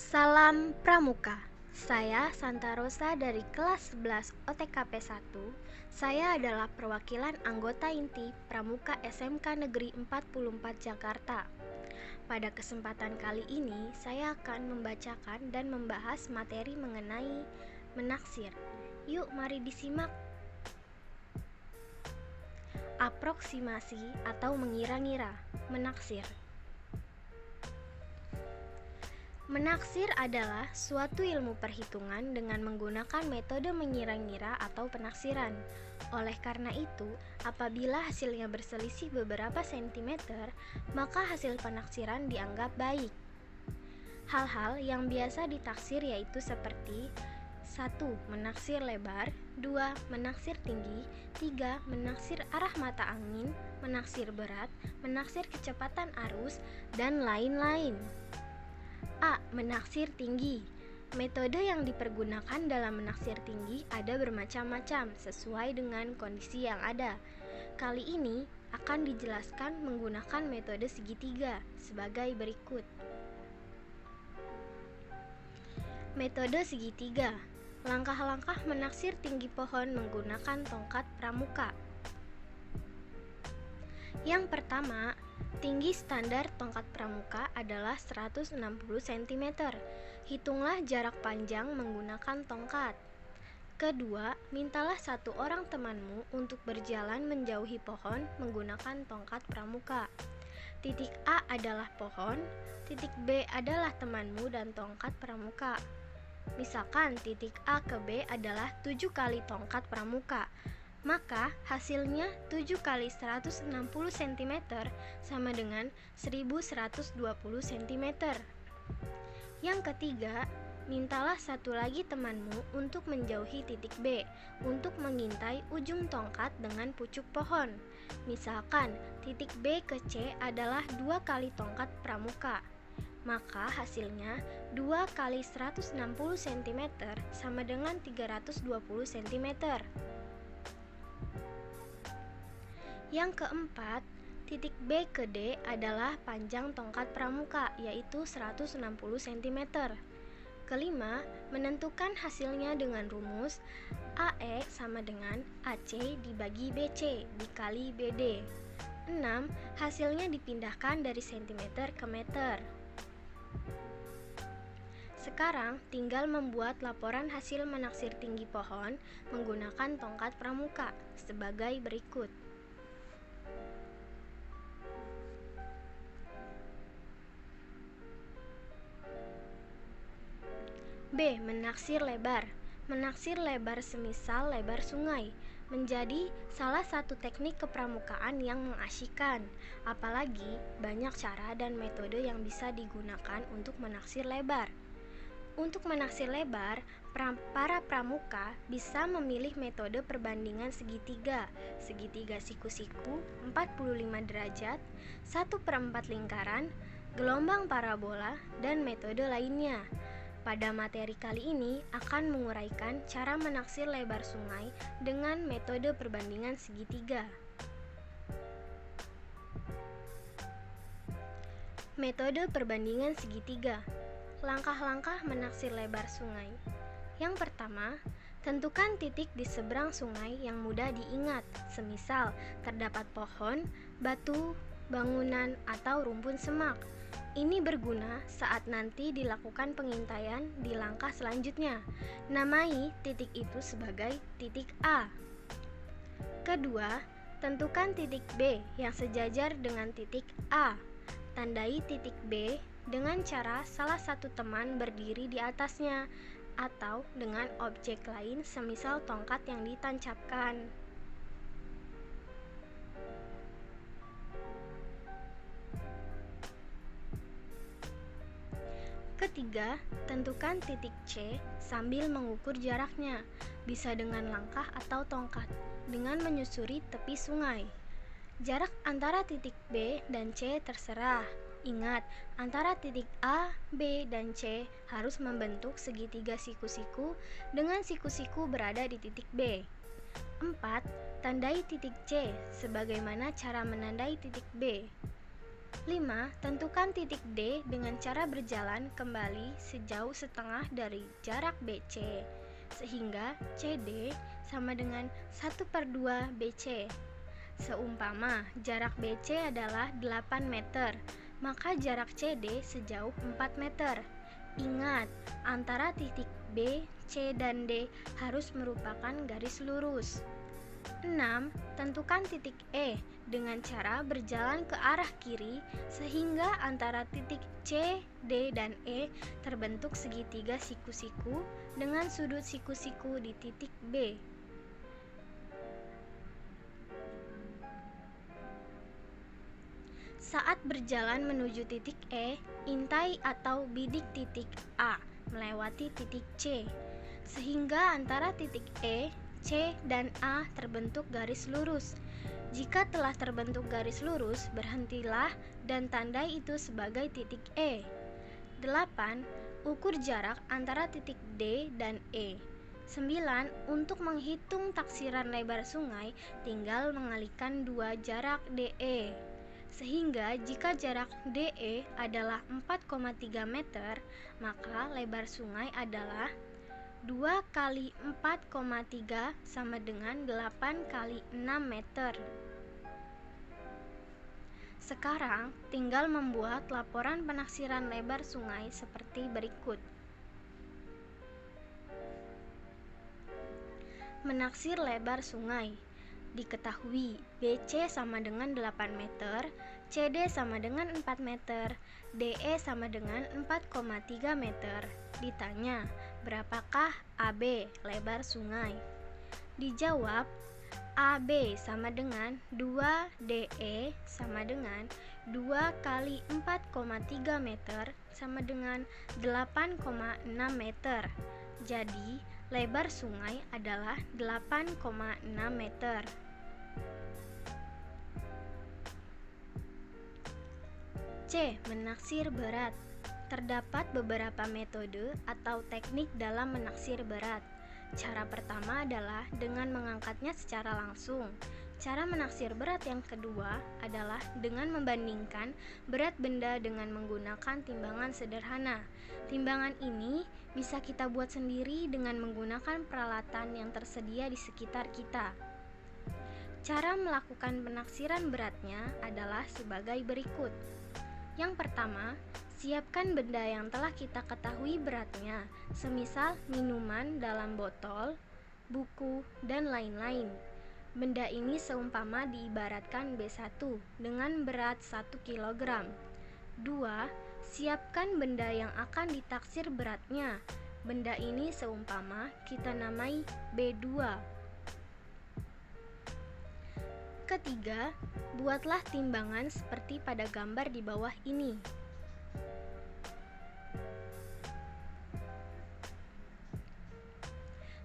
Salam Pramuka. Saya Santa Rosa dari kelas 11 OTKP 1. Saya adalah perwakilan anggota inti Pramuka SMK Negeri 44 Jakarta. Pada kesempatan kali ini, saya akan membacakan dan membahas materi mengenai menaksir. Yuk, mari disimak. Aproksimasi atau mengira-ngira, menaksir. Menaksir adalah suatu ilmu perhitungan dengan menggunakan metode mengira-ngira atau penaksiran. Oleh karena itu, apabila hasilnya berselisih beberapa sentimeter, maka hasil penaksiran dianggap baik. Hal-hal yang biasa ditaksir yaitu seperti 1. Menaksir lebar, 2. Menaksir tinggi, 3. Menaksir arah mata angin, menaksir berat, menaksir kecepatan arus, dan lain-lain. A. Menaksir tinggi. Metode yang dipergunakan dalam menaksir tinggi ada bermacam-macam sesuai dengan kondisi yang ada. Kali ini akan dijelaskan menggunakan metode segitiga sebagai berikut. Metode segitiga. Langkah-langkah menaksir tinggi pohon menggunakan tongkat pramuka. Yang pertama, tinggi standar tongkat pramuka adalah 160 cm. Hitunglah jarak panjang menggunakan tongkat. Kedua, mintalah satu orang temanmu untuk berjalan menjauhi pohon menggunakan tongkat pramuka. Titik A adalah pohon, titik B adalah temanmu dan tongkat pramuka. Misalkan titik A ke B adalah 7 kali tongkat pramuka. Maka hasilnya 7 kali 160 cm sama dengan 1120 cm. Yang ketiga, mintalah satu lagi temanmu untuk menjauhi titik B untuk mengintai ujung tongkat dengan pucuk pohon. Misalkan titik B ke C adalah 2 kali tongkat pramuka. Maka hasilnya 2 kali 160 cm sama dengan 320 cm. Yang keempat, titik B ke D adalah panjang tongkat pramuka, yaitu 160 cm. Kelima, menentukan hasilnya dengan rumus AE sama dengan AC dibagi BC dikali BD. 6. Hasilnya dipindahkan dari cm ke meter. Sekarang tinggal membuat laporan hasil menaksir tinggi pohon menggunakan tongkat pramuka sebagai berikut. B. Menaksir lebar. Menaksir lebar semisal lebar sungai menjadi salah satu teknik kepramukaan yang mengasyikkan. Apalagi banyak cara dan metode yang bisa digunakan untuk menaksir lebar. Untuk menaksir lebar, para pramuka bisa memilih metode perbandingan segitiga, segitiga siku-siku 45 derajat, 1/4 lingkaran, gelombang parabola, dan metode lainnya. Pada materi kali ini akan menguraikan cara menaksir lebar sungai dengan metode perbandingan segitiga. Metode perbandingan segitiga. Langkah-langkah menaksir lebar sungai. Yang pertama, tentukan titik di seberang sungai yang mudah diingat, semisal terdapat pohon, batu, bangunan, atau rumpun semak. Ini berguna saat nanti dilakukan pengintaian di langkah selanjutnya. Namai titik itu sebagai titik A. Kedua, tentukan titik B yang sejajar dengan titik A. Tandai titik B dengan cara salah satu teman berdiri di atasnya atau dengan objek lain semisal tongkat yang ditancapkan. Ketiga, tentukan titik C sambil mengukur jaraknya, bisa dengan langkah atau tongkat, dengan menyusuri tepi sungai. Jarak antara titik B dan C terserah. Ingat, antara titik A, B, dan C harus membentuk segitiga siku-siku dengan siku-siku berada di titik B. 4. Tandai titik C sebagaimana cara menandai titik B. 5. Tentukan titik D dengan cara berjalan kembali sejauh setengah dari jarak BC, sehingga CD sama dengan 1/2 BC. Seumpama jarak BC adalah 8 meter, maka jarak CD sejauh 4 meter. Ingat, antara titik B, C, dan D harus merupakan garis lurus. 6. Tentukan titik E dengan cara berjalan ke arah kiri sehingga antara titik C, D, dan E terbentuk segitiga siku-siku dengan sudut siku-siku di titik B. Saat berjalan menuju titik E, intai atau bidik titik A melewati titik C, sehingga antara titik E, C, dan A terbentuk garis lurus. Jika telah terbentuk garis lurus, berhentilah dan tandai itu sebagai titik E. 8. Ukur jarak antara titik D dan E. 9. Untuk menghitung taksiran lebar sungai, tinggal mengalihkan dua jarak DE. Sehingga jika jarak DE adalah 4,3 meter, maka lebar sungai adalah 2 kali 4,3 sama dengan 8 kali 6 meter. Sekarang tinggal membuat laporan penaksiran lebar sungai seperti berikut. Menaksir lebar sungai. Diketahui BC sama dengan 8 meter, CD sama dengan 4 meter, DE sama dengan 4,3 meter. Ditanya, berapakah AB lebar sungai? Dijawab, AB sama dengan 2DE sama dengan 2 kali 4,3 meter sama dengan 8,6 meter. Jadi, lebar sungai adalah 8,6 meter. C. Menaksir berat. Terdapat beberapa metode atau teknik dalam menaksir berat. Cara pertama adalah dengan mengangkatnya secara langsung. Cara menaksir berat yang kedua adalah dengan membandingkan berat benda dengan menggunakan timbangan sederhana. Timbangan ini bisa kita buat sendiri dengan menggunakan peralatan yang tersedia di sekitar kita. Cara melakukan penaksiran beratnya adalah sebagai berikut. Yang pertama, siapkan benda yang telah kita ketahui beratnya, semisal minuman dalam botol, buku, dan lain-lain. Benda ini seumpama diibaratkan B1 dengan berat 1 kg. 2. Siapkan benda yang akan ditaksir beratnya. Benda ini seumpama kita namai B2. Ketiga, buatlah timbangan seperti pada gambar di bawah ini.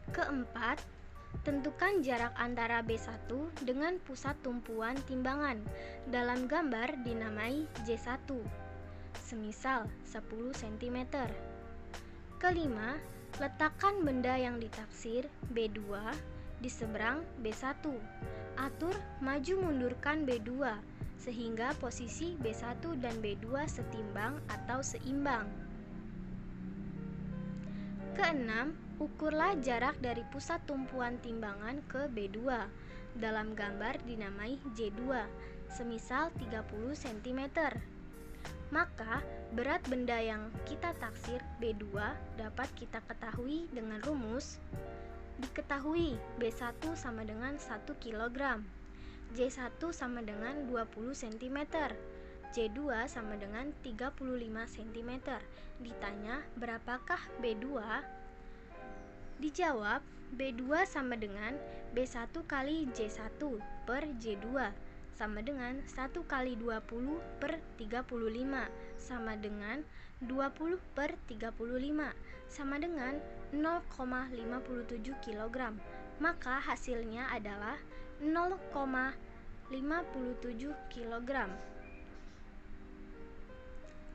Keempat, tentukan jarak antara B1 dengan pusat tumpuan timbangan. Dalam gambar dinamai J1, semisal 10 cm. Kelima, letakkan benda yang ditaksir B2 di seberang B1. Atur maju mundurkan B2 sehingga posisi B1 dan B2 setimbang atau seimbang. Keenam, ukurlah jarak dari pusat tumpuan timbangan ke B2. Dalam gambar dinamai J2, semisal 30 cm. Maka, berat benda yang kita taksir B2 dapat kita ketahui dengan rumus. Diketahui B1 sama dengan 1 kg, J1 sama dengan 20 cm, J2 sama dengan 35 cm. Ditanya, berapakah B2? Dijawab, B2 sama dengan B1 kali J1 per J2 sama dengan 1 kali 20 per 35 sama dengan 20 per 35 sama dengan 0,57 kg. Maka hasilnya adalah 0,57 kg.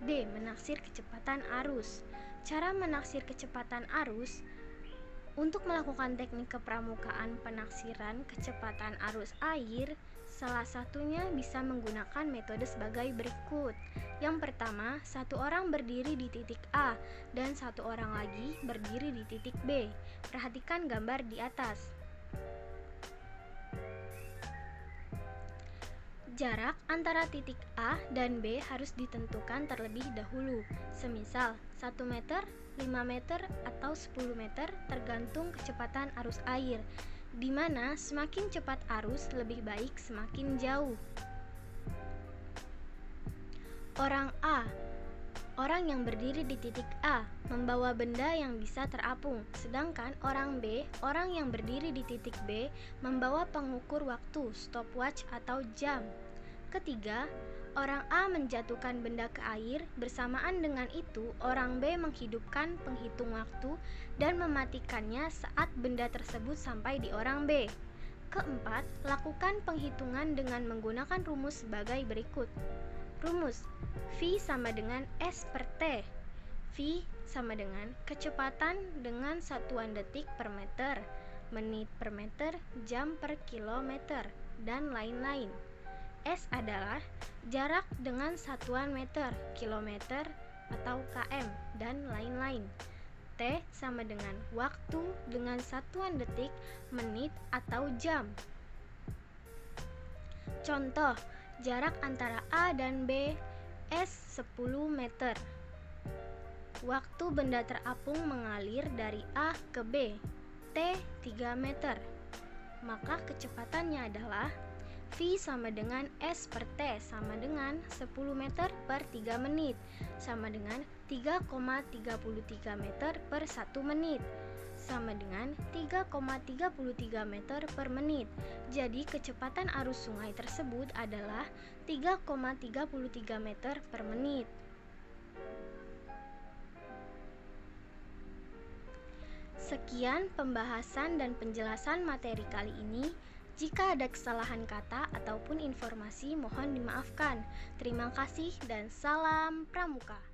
D. Menaksir kecepatan arus. Cara menaksir kecepatan arus. Untuk melakukan teknik kepramukaan penaksiran kecepatan arus air, Salah satunya bisa menggunakan metode sebagai berikut. Yang pertama, satu orang berdiri di titik A dan satu orang lagi berdiri di titik B. Perhatikan gambar di atas. Jarak antara titik A dan B harus ditentukan terlebih dahulu. Semisal 1 meter, 5 meter, atau 10 meter tergantung kecepatan arus air, di mana semakin cepat arus lebih baik semakin jauh. Orang A, orang yang berdiri di titik A, membawa benda yang bisa terapung, sedangkan orang B, orang yang berdiri di titik B, membawa pengukur waktu, stopwatch atau jam. Ketiga, orang A menjatuhkan benda ke air, bersamaan dengan itu orang B menghidupkan penghitung waktu dan mematikannya saat benda tersebut sampai di orang B. Keempat, lakukan penghitungan dengan menggunakan rumus sebagai berikut. Rumus V sama dengan S per T. V sama dengan kecepatan dengan satuan detik per meter, menit per meter, jam per kilometer, dan lain-lain. S adalah jarak dengan satuan meter, kilometer, atau km, dan lain-lain. T sama dengan waktu dengan satuan detik, menit, atau jam. Contoh, jarak antara A dan B, S 10 meter. Waktu benda terapung mengalir dari A ke B, T 3 meter. Maka kecepatannya adalah V sama dengan S per T sama dengan 10 meter per 3 menit sama dengan 3,33 meter per 1 menit sama dengan 3,33 meter per menit. Jadi kecepatan arus sungai tersebut adalah 3,33 meter per menit. Sekian pembahasan dan penjelasan materi kali ini. Jika ada kesalahan kata ataupun informasi mohon dimaafkan. Terima kasih dan salam pramuka.